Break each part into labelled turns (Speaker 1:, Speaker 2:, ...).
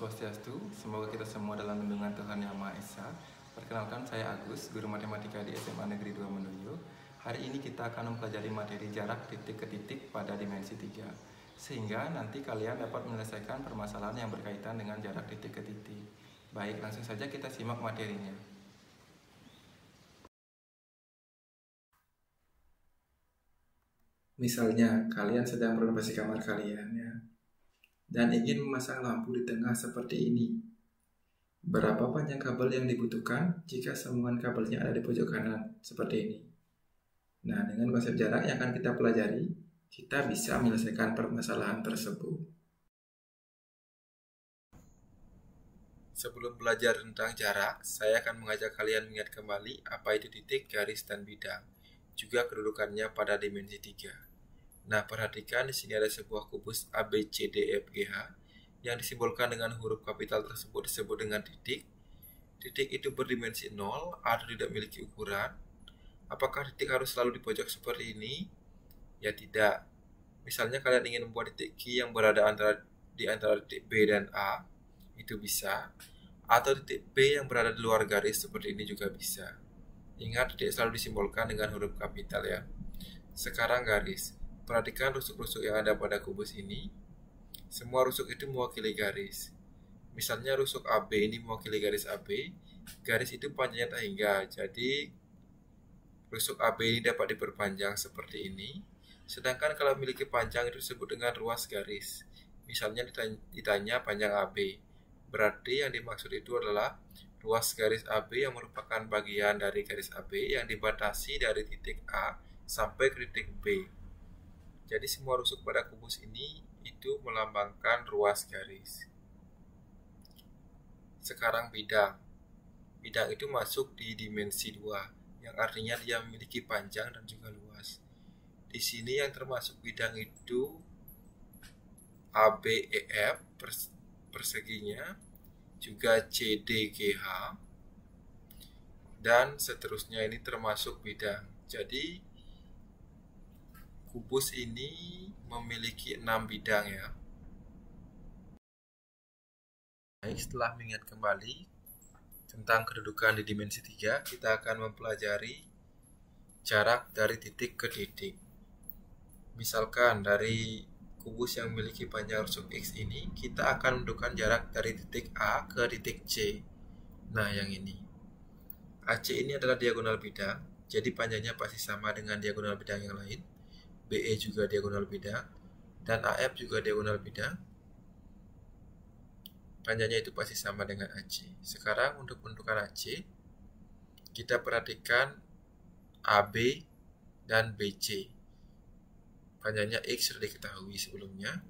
Speaker 1: Swastiastu, semoga kita semua dalam lindungan Tuhan Yang Maha Esa. Perkenalkan, saya Agus, guru matematika di SMA Negeri 2 Mendoyo. Hari ini kita akan mempelajari materi jarak titik ke titik pada dimensi 3, sehingga nanti kalian dapat menyelesaikan permasalahan yang berkaitan dengan jarak titik ke titik. Baik, langsung saja kita simak materinya. Misalnya, kalian sedang berenovasi kamar kalian ya, dan ingin memasang lampu di tengah seperti ini. Berapa panjang kabel yang dibutuhkan jika sambungan kabelnya ada di pojok kanan seperti ini? Nah, dengan konsep jarak yang akan kita pelajari, kita bisa menyelesaikan permasalahan tersebut. Sebelum belajar tentang jarak, saya akan mengajak kalian mengingat kembali apa itu titik, garis, dan bidang, juga kedudukannya pada dimensi 3. Nah, perhatikan di sini ada sebuah kubus ABCDEFGH yang disimbolkan dengan huruf kapital tersebut disebut dengan titik. Titik itu berdimensi 0 atau tidak memiliki ukuran. Apakah titik harus selalu di pojok seperti ini? Ya tidak. Misalnya kalian ingin membuat titik Q yang berada di antara titik B dan A, itu bisa. Atau titik P yang berada di luar garis seperti ini juga bisa. Ingat, titik selalu disimbolkan dengan huruf kapital ya. Sekarang garis. Perhatikan rusuk-rusuk yang ada pada kubus ini. Semua rusuk itu mewakili garis. Misalnya rusuk AB ini mewakili garis AB. Garis itu panjangnya tak hingga, jadi rusuk AB ini dapat diperpanjang seperti ini. Sedangkan kalau memiliki panjang itu disebut dengan ruas garis. Misalnya ditanya panjang AB. Berarti yang dimaksud itu adalah ruas garis AB yang merupakan bagian dari garis AB yang dibatasi dari titik A sampai ke titik B. Jadi semua rusuk pada kubus ini itu melambangkan ruas garis. Sekarang bidang. Bidang itu masuk di dimensi 2, yang artinya dia memiliki panjang dan juga luas. Di sini yang termasuk bidang itu ABEF perseginya, juga CDGH, dan seterusnya ini termasuk bidang. Jadi kubus ini memiliki 6 bidang ya. Baik, setelah mengingat kembali tentang kedudukan di dimensi 3, kita akan mempelajari jarak dari titik ke titik. Misalkan dari kubus yang memiliki panjang rusuk X ini, kita akan menentukan jarak dari titik A ke titik C. Nah, yang ini. AC ini adalah diagonal bidang, jadi panjangnya pasti sama dengan diagonal bidang yang lain. BE juga diagonal bidang, dan AF juga diagonal bidang. Panjangnya itu pasti sama dengan AC. Sekarang untuk menentukan AC, kita perhatikan AB dan BC. Panjangnya X sudah diketahui sebelumnya.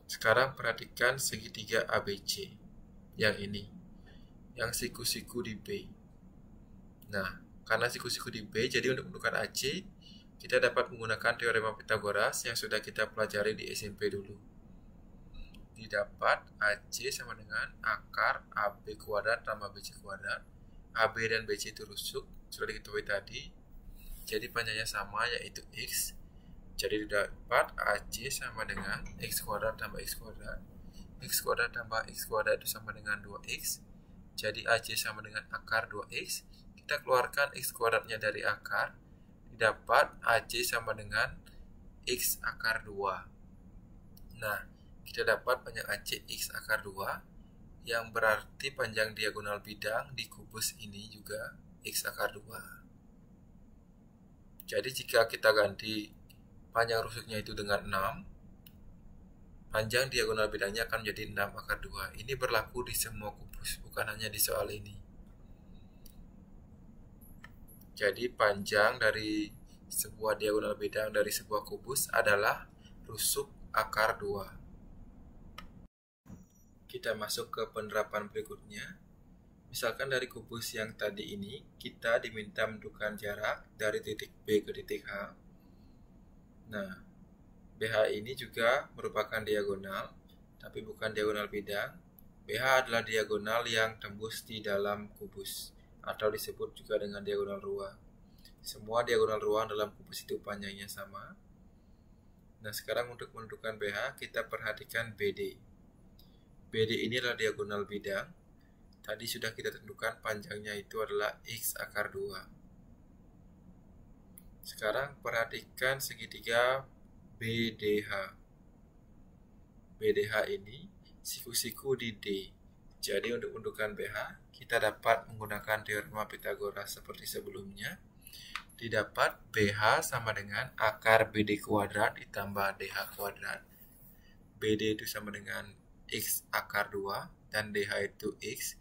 Speaker 1: Sekarang perhatikan segitiga ABC, yang ini, yang siku-siku di B. Nah, karena siku-siku di B, jadi untuk menentukan AC, kita dapat menggunakan teorema Pythagoras yang sudah kita pelajari di SMP dulu. Didapat AC sama dengan akar AB kuadrat tambah BC kuadrat. AB dan BC itu rusuk, sudah diketahui tadi. Jadi panjangnya sama, yaitu X. Jadi didapat AC sama dengan X kuadrat tambah X kuadrat. X kuadrat tambah X kuadrat itu sama dengan 2X. Jadi AC sama dengan akar 2X. Kita keluarkan X kuadratnya dari akar. Didapat AC sama dengan X akar 2. Nah, kita dapat panjang AC X akar 2, yang berarti panjang diagonal bidang di kubus ini juga X akar 2. Jadi jika kita ganti panjang rusuknya itu dengan 6, panjang diagonal bidangnya akan menjadi 6 akar 2. Ini berlaku di semua kubus, bukan hanya di soal ini. Jadi panjang dari sebuah diagonal bidang dari sebuah kubus adalah rusuk akar 2. Kita masuk ke penerapan berikutnya. Misalkan dari kubus yang tadi ini, kita diminta menentukan jarak dari titik B ke titik H. Nah, BH ini juga merupakan diagonal, tapi bukan diagonal bidang. BH adalah diagonal yang tembus di dalam kubus, atau disebut juga dengan diagonal ruang. Semua diagonal ruang dalam kubus itu panjangnya sama. Nah, sekarang untuk menentukan BH, kita perhatikan BD. BD ini adalah diagonal bidang. Tadi sudah kita tentukan panjangnya itu adalah X akar 2. Sekarang perhatikan segitiga BDH. BDH ini siku-siku di D. Jadi untuk menentukan BH, kita dapat menggunakan teorema Pythagoras seperti sebelumnya. Didapat BH sama dengan akar BD kuadrat ditambah DH kuadrat. BD itu sama dengan X akar 2 dan DH itu X.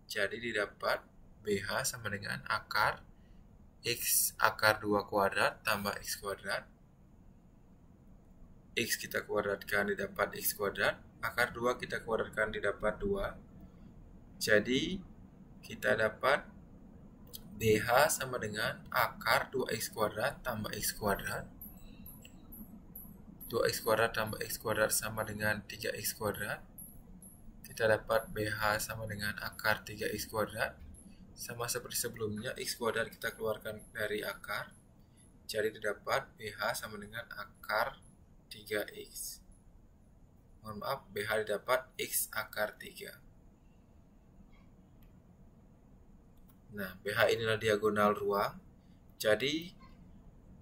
Speaker 1: Jadi didapat BH sama dengan akar X akar 2 kuadrat tambah X kuadrat. X kita kuadratkan didapat X kuadrat. Akar 2 kita kuadratkan didapat 2. Jadi kita dapat BH sama dengan akar 2X kuadrat tambah X kuadrat. 2X kuadrat tambah X kuadrat sama dengan 3X kuadrat. Kita dapat BH sama dengan akar 3X kuadrat. Sama seperti sebelumnya, X kuadrat kita keluarkan dari akar. Jadi didapat BH sama dengan akar 3X. Mohon maaf, BH didapat X akar 3. Nah, BH inilah diagonal ruang. Jadi,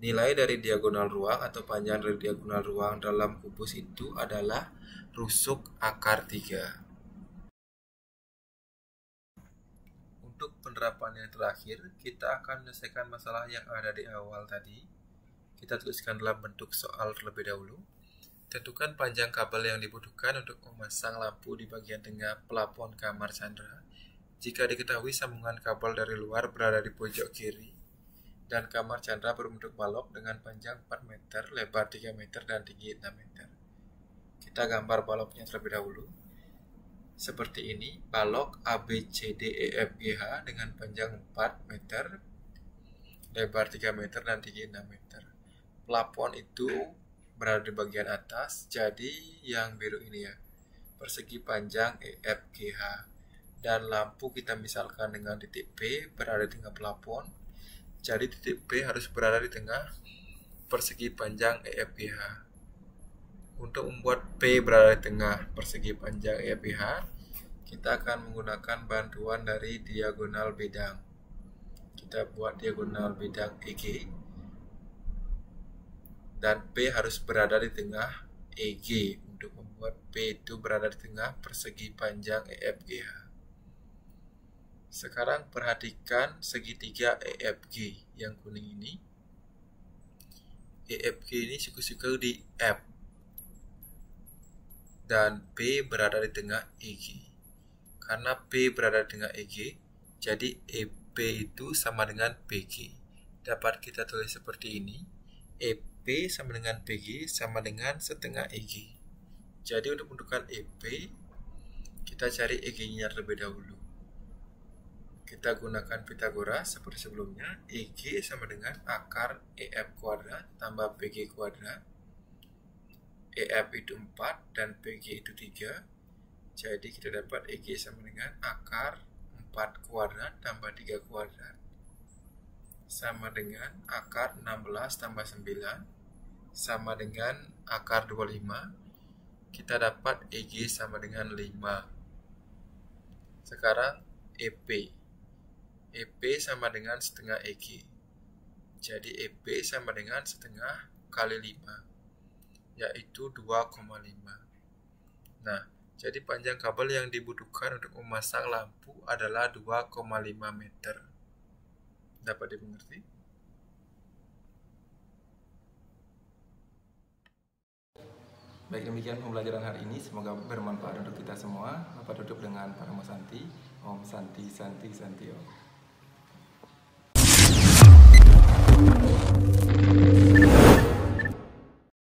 Speaker 1: nilai dari diagonal ruang atau panjang dari diagonal ruang dalam kubus itu adalah rusuk akar 3. Untuk penerapan yang terakhir, kita akan menyelesaikan masalah yang ada di awal tadi. Kita tuliskan dalam bentuk soal terlebih dahulu. Tentukan panjang kabel yang dibutuhkan untuk memasang lampu di bagian tengah pelapon kamar Chandra. Jika diketahui sambungan kabel dari luar berada di pojok kiri, dan kamar Chandra berbentuk balok dengan panjang 4 meter, lebar 3 meter, dan tinggi 6 meter. Kita gambar baloknya terlebih dahulu. Seperti ini, balok ABCDEFGH dengan panjang 4 meter, lebar 3 meter, dan tinggi 6 meter. Plafon itu berada di bagian atas, jadi yang biru ini ya, persegi panjang EFGH. Dan lampu kita misalkan dengan titik P berada di tengah plafon, jadi titik P harus berada di tengah persegi panjang EFGH. Untuk membuat P berada di tengah persegi panjang EFGH, kita akan menggunakan bantuan dari diagonal bidang. Kita buat diagonal bidang EG, dan P harus berada di tengah EG untuk membuat P itu berada di tengah persegi panjang EFGH. Sekarang perhatikan segitiga EFG yang kuning ini. EFG ini siku-siku di F, dan P berada di tengah EG. Karena P berada di tengah EG, jadi EP itu sama dengan PG. Dapat kita tulis seperti ini. EP sama dengan PG sama dengan setengah EG. Jadi untuk menentukan EP, kita cari EG-nya terlebih dahulu. Kita gunakan Pythagoras seperti sebelumnya. EG sama dengan akar EF kuadrat tambah PG kuadrat. EF itu 4 dan PG itu 3. Jadi kita dapat EG sama dengan akar 4 kuadrat tambah 3 kuadrat. Sama dengan akar 16 tambah 9. Sama dengan akar 25. Kita dapat EG sama dengan 5. Sekarang EP. EP sama dengan setengah EG. Jadi EP sama dengan setengah kali 5, yaitu 2,5. Nah, jadi panjang kabel yang dibutuhkan untuk memasang lampu adalah 2,5 meter. Dapat dimengerti? Baik, demikian pembelajaran hari ini. Semoga bermanfaat untuk kita semua. Bapak tutup dengan Paramo Santi. Om Santi Santi Santi Om.